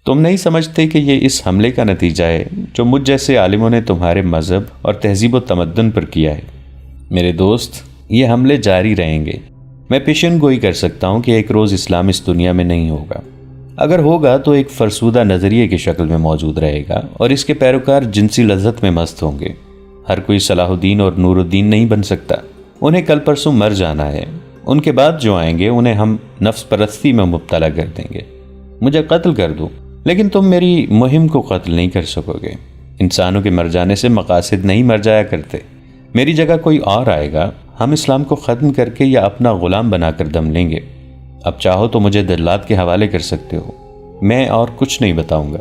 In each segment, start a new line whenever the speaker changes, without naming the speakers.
تم نہیں سمجھتے کہ یہ اس حملے کا نتیجہ ہے جو مجھ جیسے عالموں نے تمہارے مذہب اور تہذیب و تمدن پر کیا ہے؟ میرے دوست، یہ حملے جاری رہیں گے۔ میں پیشن گوئی کر سکتا ہوں کہ ایک روز اسلام اس دنیا میں نہیں ہوگا۔ اگر ہوگا تو ایک فرسودہ نظریے کی شکل میں موجود رہے گا اور اس کے پیروکار جنسی لذت میں مست ہوں گے۔ ہر کوئی صلاح الدین اور نور الدین نہیں بن سکتا، انہیں کل پرسوں مر جانا ہے۔ ان کے بعد جو آئیں گے انہیں ہم نفس پرستی میں مبتلا کر دیں گے۔ مجھے قتل کر دو، لیکن تم میری مہم کو قتل نہیں کر سکو گے۔ انسانوں کے مر جانے سے مقاصد نہیں مر جایا کرتے۔ میری جگہ کوئی اور آئے گا، ہم اسلام کو ختم کر کے یا اپنا غلام بنا کر دم لیں گے۔ اب چاہو تو مجھے دلات کے حوالے کر سکتے ہو، میں اور کچھ نہیں بتاؤں گا۔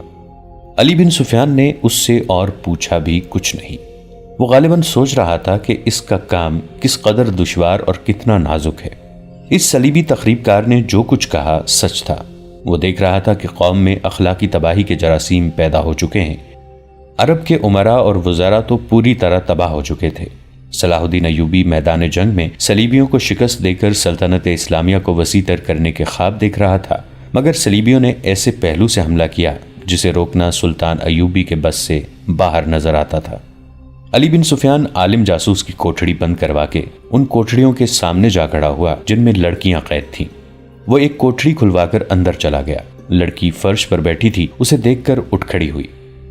علی بن سفیان نے اس سے اور پوچھا بھی کچھ نہیں۔ وہ غالباً سوچ رہا تھا کہ اس کا کام کس قدر دشوار اور کتنا نازک ہے۔ اس صلیبی تخریب کار نے جو کچھ کہا سچ تھا۔ وہ دیکھ رہا تھا کہ قوم میں اخلاقی تباہی کے جراثیم پیدا ہو چکے ہیں۔ عرب کے امراء اور وزراء تو پوری طرح تباہ ہو چکے تھے۔ صلاح الدین ایوبی میدان جنگ میں صلیبیوں کو شکست دے کر سلطنت اسلامیہ کو وسیع تر کرنے کے خواب دیکھ رہا تھا، مگر صلیبیوں نے ایسے پہلو سے حملہ کیا جسے روکنا سلطان ایوبی کے بس سے باہر نظر آتا تھا۔ علی بن سفیان عالم جاسوس کی کوٹھڑی بند کروا کے ان کوٹھڑیوں کے سامنے جا کھڑا ہوا جن میں لڑکیاں قید تھیں۔ وہ ایک کوٹھڑی کھلوا کر اندر چلا گیا۔ لڑکی فرش پر بیٹھی تھی، اسے دیکھ کر اٹھ کھڑی ہوئی۔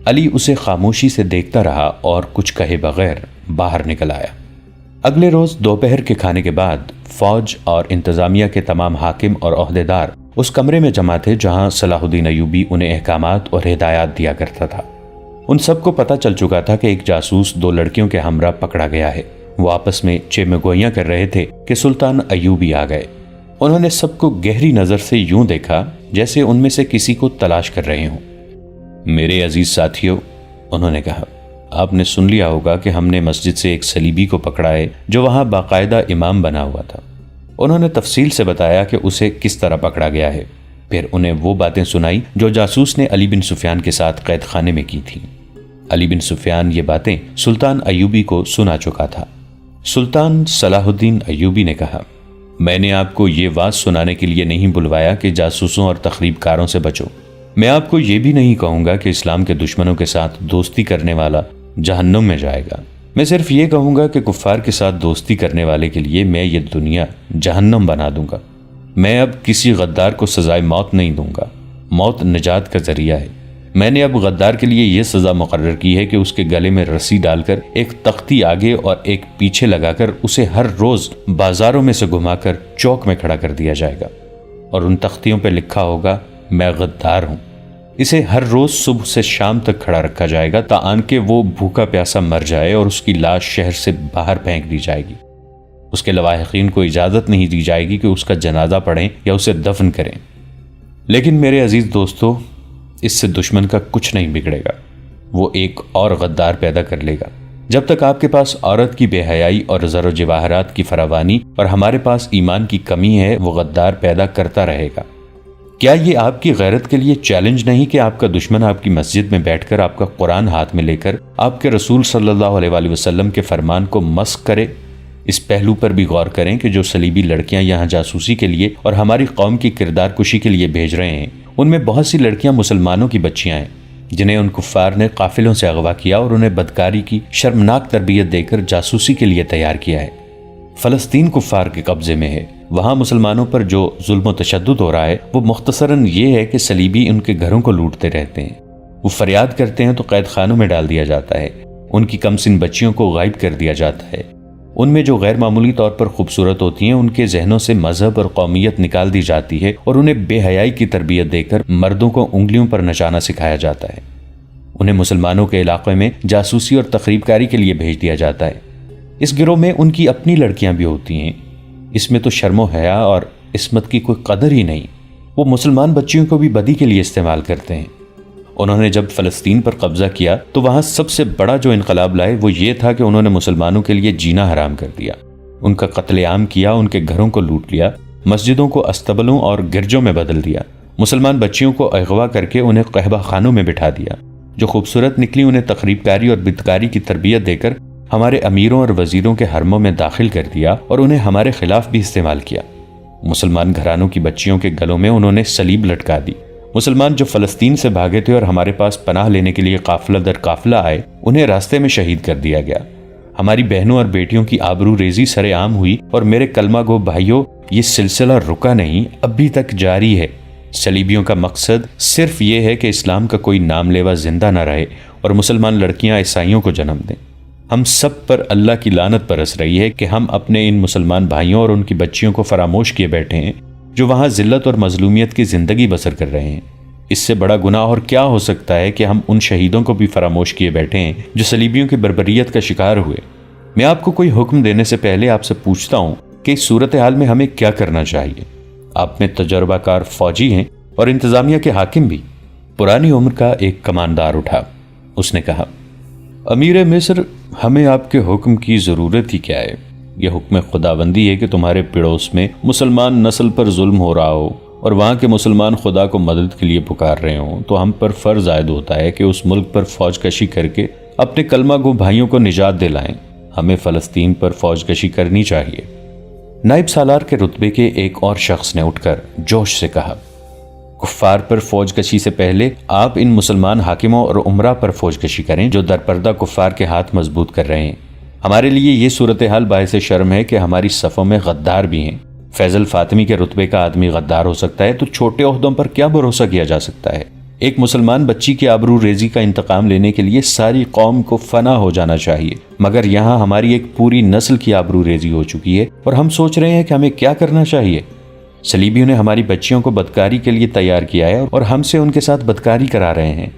علی اسے خاموشی سے دیکھتا رہا اور کچھ کہے بغیر باہر نکل آیا۔ اگلے روز دوپہر کے کھانے کے بعد فوج اور انتظامیہ کے تمام حاکم اور عہدیدار اس کمرے میں جمع تھے جہاں صلاح الدین ایوبی انہیں احکامات اور ہدایات دیا کرتا تھا۔ ان سب کو پتہ چل چکا تھا کہ ایک جاسوس 2 لڑکیوں کے ہمراہ پکڑا گیا ہے۔ وہ آپس میں چیمے گوئیاں کر رہے تھے کہ سلطان ایوبی آ گئے۔ انہوں نے سب کو گہری نظر سے یوں دیکھا جیسے ان میں سے کسی کو تلاش کر رہے ہوں۔ میرے عزیز ساتھیوں، انہوں نے کہا، آپ نے سن لیا ہوگا کہ ہم نے مسجد سے ایک صلیبی کو پکڑا ہے جو وہاں باقاعدہ امام بنا ہوا تھا۔ انہوں نے تفصیل سے بتایا کہ اسے کس طرح پکڑا گیا ہے۔ پھر انہیں وہ باتیں سنائی جو جاسوس نے علی بن سفیان کے ساتھ قید خانے میں کی تھیں۔ علی بن سفیان یہ باتیں سلطان ایوبی کو سنا چکا تھا۔ سلطان صلاح الدین ایوبی نے کہا، میں نے آپ کو یہ واز سنانے کے لیے نہیں بلوایا کہ جاسوسوں اور تخریب کاروں سے بچو۔ میں آپ کو یہ بھی نہیں کہوں گا کہ اسلام کے دشمنوں کے ساتھ دوستی کرنے والا جہنم میں جائے گا۔ میں صرف یہ کہوں گا کہ کفار کے ساتھ دوستی کرنے والے کے لیے میں یہ دنیا جہنم بنا دوں گا۔ میں اب کسی غدار کو سزائے موت نہیں دوں گا۔ موت نجات کا ذریعہ ہے۔ میں نے اب غدار کے لیے یہ سزا مقرر کی ہے کہ اس کے گلے میں رسی ڈال کر ایک تختی آگے اور ایک پیچھے لگا کر اسے ہر روز بازاروں میں سے گھما کر چوک میں کھڑا کر دیا جائے گا، اور ان تختیوں پہ لکھا ہوگا، میں غدار ہوں۔ اسے ہر روز صبح سے شام تک کھڑا رکھا جائے گا تاکہ کہ وہ بھوکا پیاسا مر جائے اور اس کی لاش شہر سے باہر پھینک دی جائے گی۔ اس کے لواحقین کو اجازت نہیں دی جائے گی کہ اس کا جنازہ پڑھیں یا اسے دفن کریں۔ لیکن میرے عزیز دوستو، اس سے دشمن کا کچھ نہیں بگڑے گا۔ وہ ایک اور غدار پیدا کر لے گا۔ جب تک آپ کے پاس عورت کی بے حیائی اور زر و جواہرات کی فراوانی اور ہمارے پاس ایمان کی کمی ہے، وہ غدار پیدا کرتا رہے گا۔ کیا یہ آپ کی غیرت کے لیے چیلنج نہیں کہ آپ کا دشمن آپ کی مسجد میں بیٹھ کر آپ کا قرآن ہاتھ میں لے کر آپ کے رسول صلی اللہ علیہ وآلہ وسلم کے فرمان کو مسخ کرے؟ اس پہلو پر بھی غور کریں کہ جو صلیبی لڑکیاں یہاں جاسوسی کے لیے اور ہماری قوم کی کردار کشی کے لیے بھیج رہے ہیں، ان میں بہت سی لڑکیاں مسلمانوں کی بچیاں ہیں جنہیں ان کفار نے قافلوں سے اغوا کیا اور انہیں بدکاری کی شرمناک تربیت دے کر جاسوسی کے لیے تیار کیا ہے۔ فلسطین کفار کے قبضے میں ہے۔ وہاں مسلمانوں پر جو ظلم و تشدد ہو رہا ہے وہ مختصراً یہ ہے کہ صلیبی ان کے گھروں کو لوٹتے رہتے ہیں۔ وہ فریاد کرتے ہیں تو قید خانوں میں ڈال دیا جاتا ہے۔ ان کی کم سن بچیوں کو غائب کر دیا جاتا ہے۔ ان میں جو غیر معمولی طور پر خوبصورت ہوتی ہیں ان کے ذہنوں سے مذہب اور قومیت نکال دی جاتی ہے اور انہیں بے حیائی کی تربیت دے کر مردوں کو انگلیوں پر نچانا سکھایا جاتا ہے۔ انہیں مسلمانوں کے علاقے میں جاسوسی اور تخریب کاری کے لیے بھیج دیا جاتا ہے۔ اس گروہ میں ان کی اپنی لڑکیاں بھی ہوتی ہیں۔ اس میں تو شرم و حیا اور عصمت کی کوئی قدر ہی نہیں۔ وہ مسلمان بچیوں کو بھی بدی کے لیے استعمال کرتے ہیں۔ انہوں نے جب فلسطین پر قبضہ کیا تو وہاں سب سے بڑا جو انقلاب لائے وہ یہ تھا کہ انہوں نے مسلمانوں کے لیے جینا حرام کر دیا۔ ان کا قتل عام کیا، ان کے گھروں کو لوٹ لیا، مسجدوں کو استبلوں اور گرجوں میں بدل دیا، مسلمان بچیوں کو اغوا کر کے انہیں قہبہ خانوں میں بٹھا دیا۔ جو خوبصورت نکلی انہیں تخریب کاری اور بدکاری کی تربیت دے کر ہمارے امیروں اور وزیروں کے حرموں میں داخل کر دیا اور انہیں ہمارے خلاف بھی استعمال کیا۔ مسلمان گھرانوں کی بچیوں کے گلوں میں انہوں نے صلیب لٹکا دی، مسلمان جو فلسطین سے بھاگے تھے اور ہمارے پاس پناہ لینے کے لیے قافلہ در قافلہ آئے، انہیں راستے میں شہید کر دیا گیا۔ ہماری بہنوں اور بیٹیوں کی آبرو ریزی سر عام ہوئی، اور میرے کلمہ گو بھائیوں، یہ سلسلہ رکا نہیں، ابھی تک جاری ہے۔ صلیبیوں کا مقصد صرف یہ ہے کہ اسلام کا کوئی نام لیوا زندہ نہ رہے اور مسلمان لڑکیاں عیسائیوں کو جنم دیں۔ ہم سب پر اللہ کی لعنت برس رہی ہے کہ ہم اپنے ان مسلمان بھائیوں اور ان کی بچیوں کو فراموش کیے بیٹھے ہیں جو وہاں ذلت اور مظلومیت کی زندگی بسر کر رہے ہیں۔ اس سے بڑا گناہ اور کیا ہو سکتا ہے کہ ہم ان شہیدوں کو بھی فراموش کیے بیٹھے ہیں جو صلیبیوں کی بربریت کا شکار ہوئے۔ میں آپ کو کوئی حکم دینے سے پہلے آپ سے پوچھتا ہوں کہ اس صورتحال میں ہمیں کیا کرنا چاہیے؟ آپ میں تجربہ کار فوجی ہیں اور انتظامیہ کے حاکم بھی۔ پرانی عمر کا ایک کماندار اٹھا۔ اس نے کہا، امیر مصر، ہمیں آپ کے حکم کی ضرورت ہی کیا ہے؟ یہ حکم خداوندی ہے کہ تمہارے پڑوس میں مسلمان نسل پر ظلم ہو رہا ہو اور وہاں کے مسلمان خدا کو مدد کے لیے پکار رہے ہوں، تو ہم پر فرض عائد ہوتا ہے کہ اس ملک پر فوج کشی کر کے اپنے کلمہ گو بھائیوں کو نجات دلائیں۔ ہمیں فلسطین پر فوج کشی کرنی چاہیے۔ نائب سالار کے رتبے کے ایک اور شخص نے اٹھ کر جوش سے کہا، کفار پر فوج کشی سے پہلے آپ ان مسلمان حاکموں اور عمرہ پر فوج کشی کریں جو درپردہ کفار کے ہاتھ مضبوط کر رہے ہیں۔ ہمارے لیے یہ صورتحال باعث شرم ہے کہ ہماری صفوں میں غدار بھی ہیں۔ فیضل فاطمی کے رتبے کا آدمی غدار ہو سکتا ہے تو چھوٹے عہدوں پر کیا بھروسہ کیا جا سکتا ہے؟ ایک مسلمان بچی کی آبرو ریزی کا انتقام لینے کے لیے ساری قوم کو فنا ہو جانا چاہیے، مگر یہاں ہماری ایک پوری نسل کی آبرو ریزی ہو چکی ہے اور ہم سوچ رہے ہیں کہ ہمیں کیا کرنا چاہیے۔ صلیبیوں نے ہماری بچیوں کو بدکاری کے لیے تیار کیا ہے اور ہم سے ان کے ساتھ بدکاری کرا رہے ہیں۔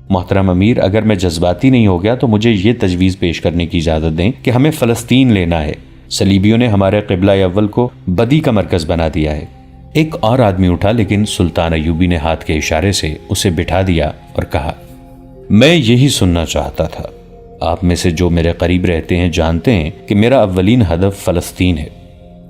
محترم امیر، اگر میں جذباتی نہیں ہو گیا تو مجھے یہ تجویز پیش کرنے کی اجازت دیں کہ ہمیں فلسطین لینا ہے۔ صلیبیوں نے ہمارے قبلہ اول کو بدی کا مرکز بنا دیا ہے۔ ایک اور آدمی اٹھا، لیکن سلطان ایوبی نے ہاتھ کے اشارے سے اسے بٹھا دیا اور کہا، میں یہی سننا چاہتا تھا۔ آپ میں سے جو میرے قریب رہتے ہیں جانتے ہیں کہ میرا اولین ہدف فلسطین ہے۔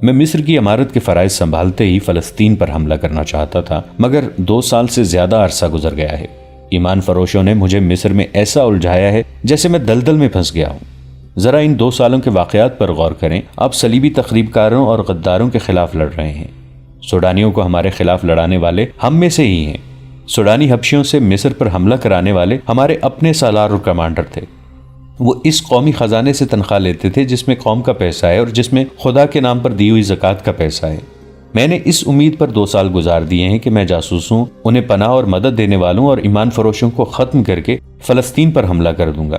میں مصر کی امارت کے فرائض سنبھالتے ہی فلسطین پر حملہ کرنا چاہتا تھا، مگر 2 سال سے زیادہ عرصہ گزر گیا ہے۔ ایمان فروشوں نے مجھے مصر میں ایسا الجھایا ہے جیسے میں دلدل میں پھنس گیا ہوں۔ ذرا ان 2 سالوں کے واقعات پر غور کریں۔ آپ صلیبی تخریب کاروں اور غداروں کے خلاف لڑ رہے ہیں۔ سوڈانیوں کو ہمارے خلاف لڑانے والے ہم میں سے ہی ہیں۔ سوڈانی حبشیوں سے مصر پر حملہ کرانے والے ہمارے اپنے سالار اور کمانڈر تھے۔ وہ اس قومی خزانے سے تنخواہ لیتے تھے جس میں قوم کا پیسہ ہے اور جس میں خدا کے نام پر دی ہوئی زکوٰۃ کا پیسہ ہے۔ میں نے اس امید پر 2 سال گزار دیے ہیں کہ میں جاسوسوں، انہیں پناہ اور مدد دینے والوں اور ایمان فروشوں کو ختم کر کے فلسطین پر حملہ کر دوں گا،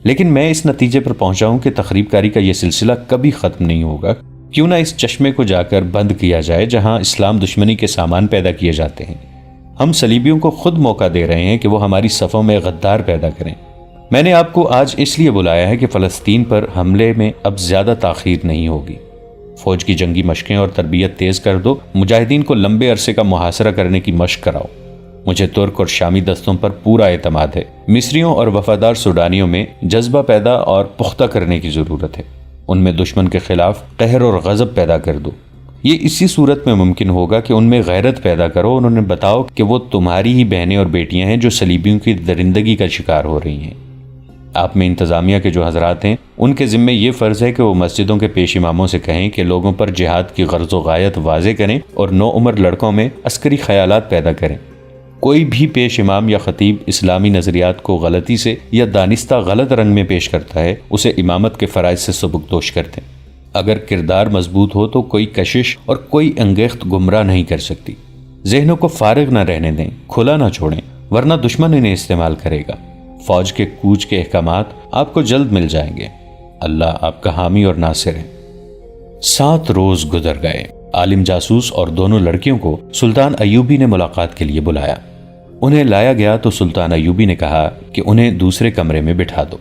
لیکن میں اس نتیجے پر پہنچا ہوں کہ تخریب کاری کا یہ سلسلہ کبھی ختم نہیں ہوگا۔ کیوں نہ اس چشمے کو جا کر بند کیا جائے جہاں اسلام دشمنی کے سامان پیدا کیے جاتے ہیں۔ ہم صلیبیوں کو خود موقع دے رہے ہیں کہ وہ ہماری صفوں میں غدار پیدا کریں۔ میں نے آپ کو آج اس لیے بلایا ہے کہ فلسطین پر حملے میں اب زیادہ تاخیر نہیں ہوگی۔ فوج کی جنگی مشقیں اور تربیت تیز کر دو، مجاہدین کو لمبے عرصے کا محاصرہ کرنے کی مشق کراؤ۔ مجھے ترک اور شامی دستوں پر پورا اعتماد ہے۔ مصریوں اور وفادار سوڈانیوں میں جذبہ پیدا اور پختہ کرنے کی ضرورت ہے۔ ان میں دشمن کے خلاف قہر اور غضب پیدا کر دو۔ یہ اسی صورت میں ممکن ہوگا کہ ان میں غیرت پیدا کرو اور انہیں بتاؤ کہ وہ تمہاری ہی بہنیں اور بیٹیاں ہیں جو صلیبیوں کی درندگی کا شکار ہو رہی ہیں۔ آپ میں انتظامیہ کے جو حضرات ہیں، ان کے ذمہ یہ فرض ہے کہ وہ مسجدوں کے پیش اماموں سے کہیں کہ لوگوں پر جہاد کی غرض و غایت واضح کریں اور نوعمر لڑکوں میں عسکری خیالات پیدا کریں۔ کوئی بھی پیش امام یا خطیب اسلامی نظریات کو غلطی سے یا دانستہ غلط رنگ میں پیش کرتا ہے، اسے امامت کے فرائض سے سبکدوش کر دیں۔ اگر کردار مضبوط ہو تو کوئی کشش اور کوئی انگیخت گمراہ نہیں کر سکتی۔ ذہنوں کو فارغ نہ رہنے دیں، کھلا نہ چھوڑیں، ورنہ دشمن انہیں استعمال کرے گا۔ فوج کے کوچ کے احکامات آپ کو جلد مل جائیں گے۔ اللہ آپ کا حامی اور ناصر ہے۔ 7 روز گزر گئے۔ عالم جاسوس اور دونوں لڑکیوں کو سلطان ایوبی نے ملاقات کے لیے بلایا۔ انہیں لایا گیا تو سلطان ایوبی نے کہا کہ انہیں دوسرے کمرے میں بٹھا دو۔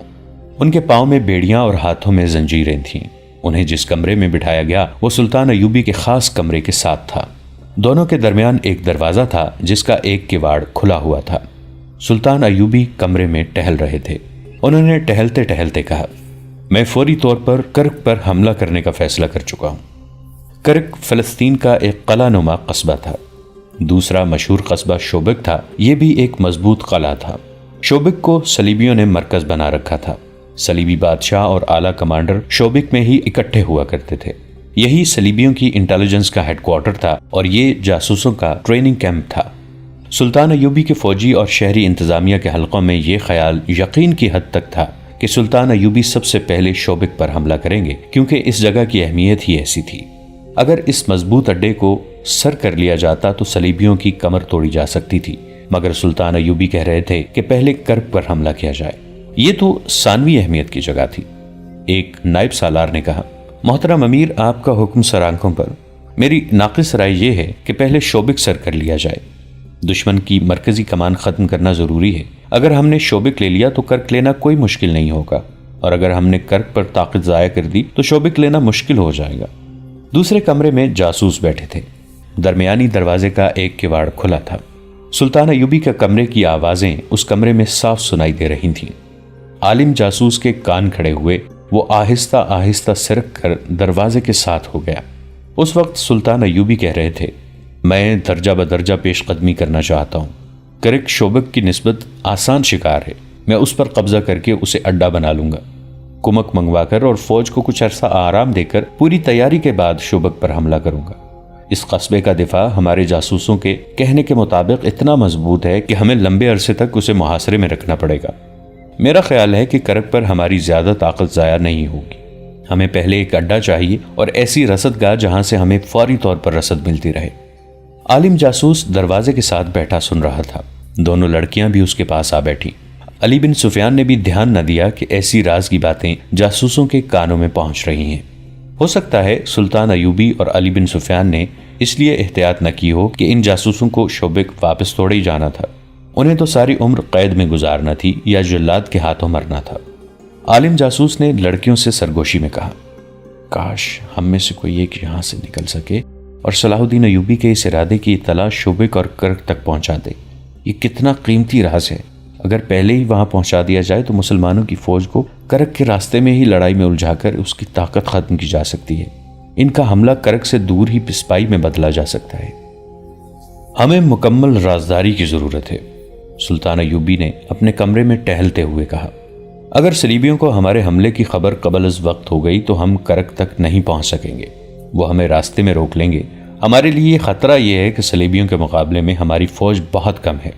ان کے پاؤں میں بیڑیاں اور ہاتھوں میں زنجیریں تھیں۔ انہیں جس کمرے میں بٹھایا گیا وہ سلطان ایوبی کے خاص کمرے کے ساتھ تھا۔ دونوں کے درمیان ایک دروازہ تھا جس کا ایک کواڑ کھلا ہوا تھا۔ سلطان ایوبی کمرے میں ٹہل رہے تھے۔ انہوں نے ٹہلتے ٹہلتے کہا، میں فوری طور پر کرک پر حملہ کرنے کا فیصلہ کر چکا ہوں۔ کرک فلسطین کا ایک قلعہ نما قصبہ تھا۔ دوسرا مشہور قصبہ شوبک تھا، یہ بھی ایک مضبوط قلعہ تھا۔ شوبک کو صلیبیوں نے مرکز بنا رکھا تھا۔ صلیبی بادشاہ اور اعلیٰ کمانڈر شوبک میں ہی اکٹھے ہوا کرتے تھے۔ یہی صلیبیوں کی انٹیلیجنس کا ہیڈ کوارٹر تھا اور یہ جاسوسوں کا ٹریننگ کیمپ تھا۔ سلطان ایوبی کے فوجی اور شہری انتظامیہ کے حلقوں میں یہ خیال یقین کی حد تک تھا کہ سلطان ایوبی سب سے پہلے شوبک پر حملہ کریں گے، کیونکہ اس جگہ کی اہمیت ہی ایسی تھی۔ اگر اس مضبوط اڈے کو سر کر لیا جاتا تو صلیبیوں کی کمر توڑی جا سکتی تھی، مگر سلطان ایوبی کہہ رہے تھے کہ پہلے کرب پر حملہ کیا جائے۔ یہ تو ثانوی اہمیت کی جگہ تھی۔ ایک نائب سالار نے کہا، محترم امیر، آپ کا حکم سر آنکھوں پر، میری ناقص رائے یہ ہے کہ پہلے شوبک سر کر لیا جائے۔ دشمن کی مرکزی کمان ختم کرنا ضروری ہے۔ اگر ہم نے شوبک لے لیا تو کرک لینا کوئی مشکل نہیں ہوگا، اور اگر ہم نے کرک پر طاقت ضائع کر دی تو شوبک لینا مشکل ہو جائے گا۔ دوسرے کمرے میں جاسوس بیٹھے تھے۔ درمیانی دروازے کا ایک کواڑ کھلا تھا۔ سلطان ایوبی کے کمرے کی آوازیں اس کمرے میں صاف سنائی دے رہی تھیں۔ عالم جاسوس کے کان کھڑے ہوئے، وہ آہستہ آہستہ سرک کر دروازے کے ساتھ ہو گیا۔ اس وقت سلطان ایوبی کہہ رہے تھے، میں درجہ بدرجہ پیش قدمی کرنا چاہتا ہوں۔ کرک شوبک کی نسبت آسان شکار ہے، میں اس پر قبضہ کر کے اسے اڈا بنا لوں گا۔ کمک منگوا کر اور فوج کو کچھ عرصہ آرام دے کر پوری تیاری کے بعد شوبک پر حملہ کروں گا۔ اس قصبے کا دفاع ہمارے جاسوسوں کے کہنے کے مطابق اتنا مضبوط ہے کہ ہمیں لمبے عرصے تک اسے محاصرے میں رکھنا پڑے گا۔ میرا خیال ہے کہ کرک پر ہماری زیادہ طاقت ضائع نہیں ہوگی۔ ہمیں پہلے ایک اڈا چاہیے اور ایسی رسد گاہ جہاں سے ہمیں فوری طور پر رسد ملتی رہے۔ عالم جاسوس دروازے کے ساتھ بیٹھا سن رہا تھا۔ دونوں لڑکیاں بھی اس کے پاس آ بیٹھی۔ علی بن سفیان نے بھی دھیان نہ دیا کہ ایسی راز کی باتیں جاسوسوں کے کانوں میں پہنچ رہی ہیں۔ ہو سکتا ہے سلطان ایوبی اور علی بن سفیان نے اس لیے احتیاط نہ کی ہو کہ ان جاسوسوں کو شوبک واپس توڑے ہی جانا تھا۔ انہیں تو ساری عمر قید میں گزارنا تھی یا جلاد کے ہاتھوں مرنا تھا۔ عالم جاسوس نے لڑکیوں سے سرگوشی میں کہا، کاش ہم میں سے کوئی ایک یہاں سے نکل سکے اور صلاح الدین ایوبی کے اس ارادے کی اطلاع شوبک اور کرک تک پہنچا دے۔ یہ کتنا قیمتی راز ہے۔ اگر پہلے ہی وہاں پہنچا دیا جائے تو مسلمانوں کی فوج کو کرک کے راستے میں ہی لڑائی میں الجھا کر اس کی طاقت ختم کی جا سکتی ہے۔ ان کا حملہ کرک سے دور ہی پسپائی میں بدلا جا سکتا ہے۔ ہمیں مکمل رازداری کی ضرورت ہے، سلطان ایوبی نے اپنے کمرے میں ٹہلتے ہوئے کہا۔ اگر صلیبیوں کو ہمارے حملے کی خبر قبل از وقت ہو گئی تو ہم کرک تک نہیں پہنچ سکیں گے، وہ ہمیں راستے میں روک لیں گے۔ ہمارے لیے خطرہ یہ ہے کہ صلیبیوں کے مقابلے میں ہماری فوج بہت کم ہے۔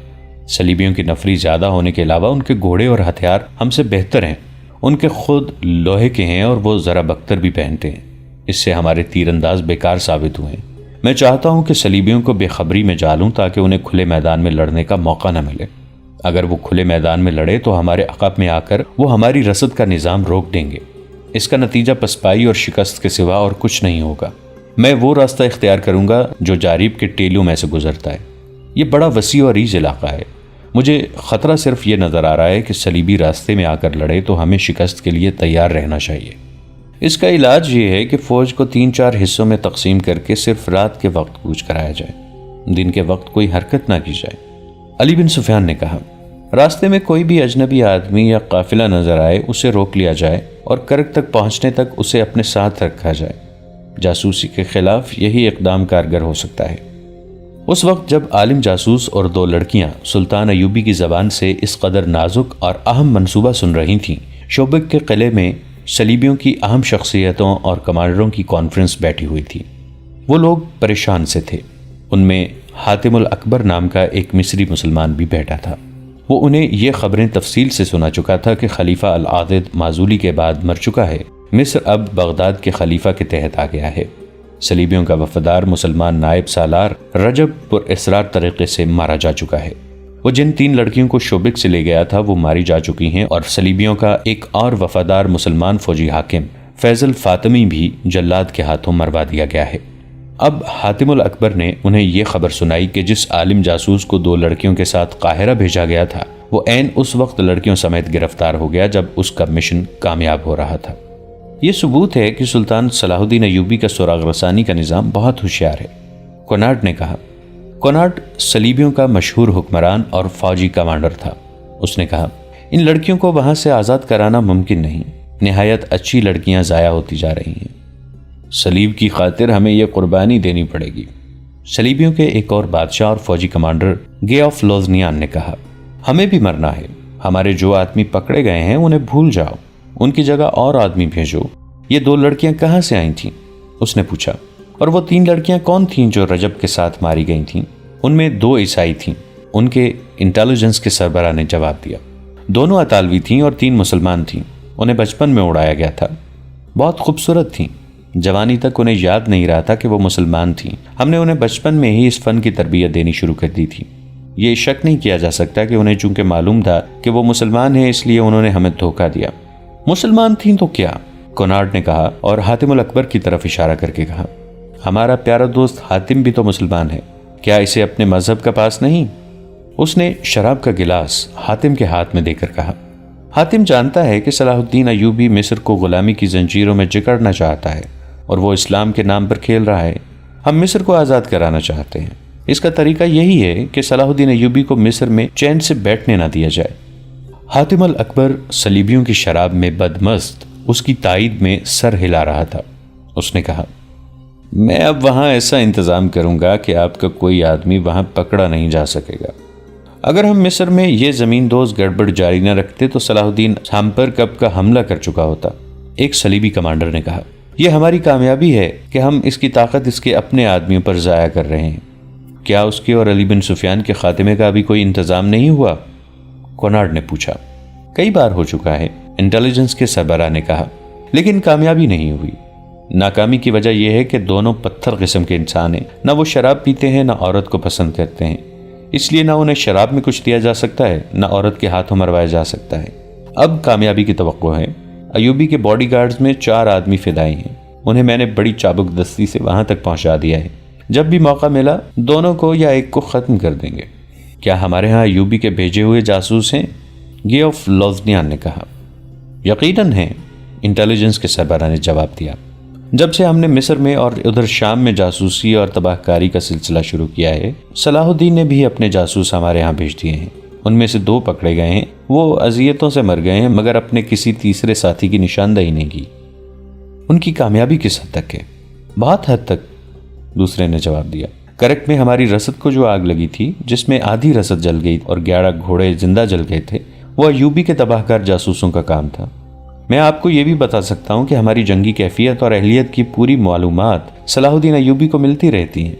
صلیبیوں کی نفری زیادہ ہونے کے علاوہ ان کے گھوڑے اور ہتھیار ہم سے بہتر ہیں۔ ان کے خود لوہے کے ہیں اور وہ ذرا بختر بھی پہنتے ہیں۔ اس سے ہمارے تیر انداز بیکار ثابت ہوئے ہیں۔ میں چاہتا ہوں کہ صلیبیوں کو بے خبری میں ڈالوں تاکہ انہیں کھلے میدان میں لڑنے کا موقع نہ ملے۔ اگر وہ کھلے میدان میں لڑے تو ہمارے عقب میں آ کر وہ ہماری رسد کا نظام روک دیں گے۔ اس کا نتیجہ پسپائی اور شکست کے سوا اور کچھ نہیں ہوگا۔ میں وہ راستہ اختیار کروں گا جو جاریب کے ٹیلوں میں سے گزرتا ہے۔ یہ بڑا وسیع اور ریز علاقہ ہے۔ مجھے خطرہ صرف یہ نظر آ رہا ہے کہ صلیبی راستے میں آ کر لڑے تو ہمیں شکست کے لیے تیار رہنا چاہیے۔ اس کا علاج یہ ہے کہ فوج کو 3-4 حصوں میں تقسیم کر کے صرف رات کے وقت کوچ کرایا جائے، دن کے وقت کوئی حرکت نہ کی جائے۔ علی بن سفیان نے کہا، راستے میں کوئی بھی اجنبی آدمی یا قافلہ نظر آئے اسے روک لیا جائے اور کرک تک پہنچنے تک اسے اپنے ساتھ رکھا جائے۔ جاسوسی کے خلاف یہی اقدام کارگر ہو سکتا ہے۔ اس وقت جب عالم جاسوس اور 2 لڑکیاں سلطان ایوبی کی زبان سے اس قدر نازک اور اہم منصوبہ سن رہی تھیں، شوبک کے قلعے میں صلیبیوں کی اہم شخصیتوں اور کمانڈروں کی کانفرنس بیٹھی ہوئی تھی۔ وہ لوگ پریشان سے تھے۔ ان میں حاتم الاکبر نام کا ایک مصری مسلمان بھی بیٹھا تھا۔ وہ انہیں یہ خبریں تفصیل سے سنا چکا تھا کہ خلیفہ العاضد معزولی کے بعد مر چکا ہے۔ مصر اب بغداد کے خلیفہ کے تحت آ گیا ہے۔ صلیبیوں کا وفادار مسلمان نائب سالار رجب پر اسرار طریقے سے مارا جا چکا ہے۔ وہ جن 3 لڑکیوں کو شوبک سے لے گیا تھا وہ ماری جا چکی ہیں، اور صلیبیوں کا ایک اور وفادار مسلمان فوجی حاکم فیضل فاطمی بھی جلاد کے ہاتھوں مروا دیا گیا ہے۔ اب حاتم الاکبر نے انہیں یہ خبر سنائی کہ جس عالم جاسوس کو 2 لڑکیوں کے ساتھ قاہرہ بھیجا گیا تھا وہ عین اس وقت لڑکیوں سمیت گرفتار ہو گیا جب اس کا مشن کامیاب ہو رہا تھا۔ یہ ثبوت ہے کہ سلطان صلاح الدین ایوبی کا سراغ رسانی کا نظام بہت ہوشیار ہے، کونارڈ نے کہا۔ کونارڈ صلیبیوں کا مشہور حکمران اور فوجی کمانڈر تھا۔ اس نے کہا، ان لڑکیوں کو وہاں سے آزاد کرانا ممکن نہیں، نہایت اچھی لڑکیاں ضائع ہوتی جا رہی ہیں۔ صلیب کی خاطر ہمیں یہ قربانی دینی پڑے گی۔ صلیبیوں کے ایک اور بادشاہ اور فوجی کمانڈر گے آف لوزنیان نے کہا، ہمیں بھی مرنا ہے۔ ہمارے جو آدمی پکڑے گئے ہیں انہیں بھول جاؤ، ان کی جگہ اور آدمی بھیجو۔ یہ 2 لڑکیاں کہاں سے آئی تھیں؟ اس نے پوچھا۔ اور وہ 3 لڑکیاں کون تھیں جو رجب کے ساتھ ماری گئی تھیں؟ ان میں 2 عیسائی تھیں۔ ان کے انٹیلیجنس کے سربراہ نے جواب دیا۔ دونوں اطالوی تھیں اور 3 مسلمان تھیں۔ انہیں بچپن میں اڑایا گیا تھا۔ بہت خوبصورت تھیں۔ جوانی تک انہیں یاد نہیں رہا تھا کہ وہ مسلمان تھیں۔ ہم نے انہیں بچپن میں ہی اس فن کی تربیت دینی شروع کر دی تھی۔ یہ شک نہیں کیا جا سکتا کہ انہیں چونکہ معلوم تھا کہ وہ مسلمان ہیں، اس لیے انہوں نے ہمیں دھوکہ دیا۔ مسلمان تھیں تو کیا؟ کونارڈ نے کہا اور حاتم الاکبر کی طرف اشارہ کر کے کہا، ہمارا پیارا دوست حاتم بھی تو مسلمان ہے، کیا اسے اپنے مذہب کا پاس نہیں؟ اس نے شراب کا گلاس حاتم کے ہاتھ میں دے کر کہا، حاتم جانتا ہے کہ صلاح الدین ایوبی مصر کو غلامی کی زنجیروں میں جکڑنا چاہتا ہے اور وہ اسلام کے نام پر کھیل رہا ہے۔ ہم مصر کو آزاد کرانا چاہتے ہیں۔ اس کا طریقہ یہی ہے کہ صلاح الدین ایوبی کو مصر میں چین سے بیٹھنے نہ دیا جائے۔ حاتم الاکبر صلیبیوں کی شراب میں بدمست اس کی تائید میں سر ہلا رہا تھا۔ اس نے کہا، میں اب وہاں ایسا انتظام کروں گا کہ آپ کا کوئی آدمی وہاں پکڑا نہیں جا سکے گا۔ اگر ہم مصر میں یہ زمین دوز گڑبڑ جاری نہ رکھتے تو صلاح الدین ہم پر کب کا حملہ کر چکا ہوتا۔ ایک صلیبی کمانڈر نے کہا، یہ ہماری کامیابی ہے کہ ہم اس کی طاقت اس کے اپنے آدمیوں پر ضائع کر رہے ہیں۔ کیا اس کے اور علی بن سفیان کے خاتمے کا ابھی کوئی انتظام نہیں ہوا؟ کونارڈ نے پوچھا۔ کئی بار ہو چکا ہے، انٹیلیجنس کے سربراہ نے کہا، لیکن کامیابی نہیں ہوئی۔ ناکامی کی وجہ یہ ہے کہ دونوں پتھر قسم کے انسان ہیں، نہ وہ شراب پیتے ہیں نہ عورت کو پسند کرتے ہیں، اس لیے نہ انہیں شراب میں کچھ دیا جا سکتا ہے نہ عورت کے ہاتھوں مروایا جا سکتا ہے۔ اب کامیابی کی توقع ہے۔ ایوبی کے باڈی گارڈز میں 4 آدمی فدائی ہیں، انہیں میں نے بڑی چابک دستی سے وہاں تک پہنچا دیا ہے۔ جب بھی موقع ملا دونوں کو یا ایک کو ختم کر دیں گے۔ کیا ہمارے ہاں ایوبی کے بھیجے ہوئے جاسوس ہیں؟ گیوف لوزنیان نے کہا۔ یقیناً ہیں، انٹیلیجنس کے سربراہ نے جواب دیا۔ جب سے ہم نے مصر میں اور ادھر شام میں جاسوسی اور تباہ کاری کا سلسلہ شروع کیا ہے، صلاح الدین نے بھی اپنے جاسوس ہمارے ہاں بھیج دیے ہیں۔ ان میں سے 2 پکڑے گئے ہیں، وہ اذیتوں سے مر گئے ہیں مگر اپنے کسی تیسرے ساتھی کی نشاندہی نہیں کی۔ ان کی کامیابی کس حد تک ہے؟ بہت حد تک، دوسرے نے جواب دیا۔ کرک میں ہماری رسد کو جو آگ لگی تھی، جس میں آدھی رسد جل گئی اور 11 گھوڑے زندہ جل گئے تھے، وہ ایوبی کے تباہ کار جاسوسوں کا کام تھا۔ میں آپ کو یہ بھی بتا سکتا ہوں کہ ہماری جنگی کیفیت اور اہلیت کی پوری معلومات صلاح الدین ایوبی کو ملتی رہتی ہیں۔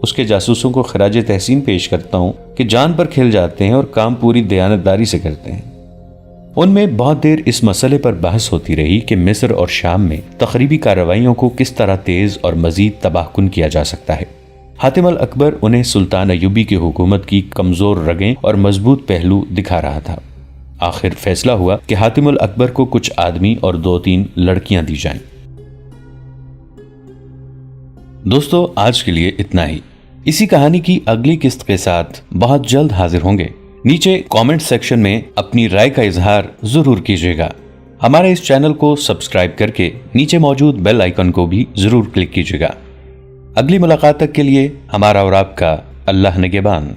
اس کے جاسوسوں کو خراج تحسین پیش کرتا ہوں کہ جان پر کھیل جاتے ہیں اور کام پوری دیانتداری سے کرتے ہیں۔ ان میں بہت دیر اس مسئلے پر بحث ہوتی رہی کہ مصر اور شام میں تخریبی کارروائیوں کو کس طرح تیز اور مزید تباہ کن کیا جا سکتا ہے۔ حاتم الاکبر انہیں سلطان ایوبی کی حکومت کی کمزور رگیں اور مضبوط پہلو دکھا رہا تھا۔ آخر فیصلہ ہوا کہ حاتم الاکبر کو کچھ آدمی اور 2-3 لڑکیاں دی جائیں۔ دوستو، آج کے لیے اتنا ہی۔ اسی کہانی کی اگلی قسط کے ساتھ بہت جلد حاضر ہوں گے۔ نیچے کامنٹ سیکشن میں اپنی رائے کا اظہار ضرور کیجیے گا۔ ہمارے اس چینل کو سبسکرائب کر کے نیچے موجود بیل آئیکن کو بھی ضرور کلک کیجیے گا۔ اگلی ملاقات تک کے لیے ہمارا اور آپ کا اللہ نگہبان۔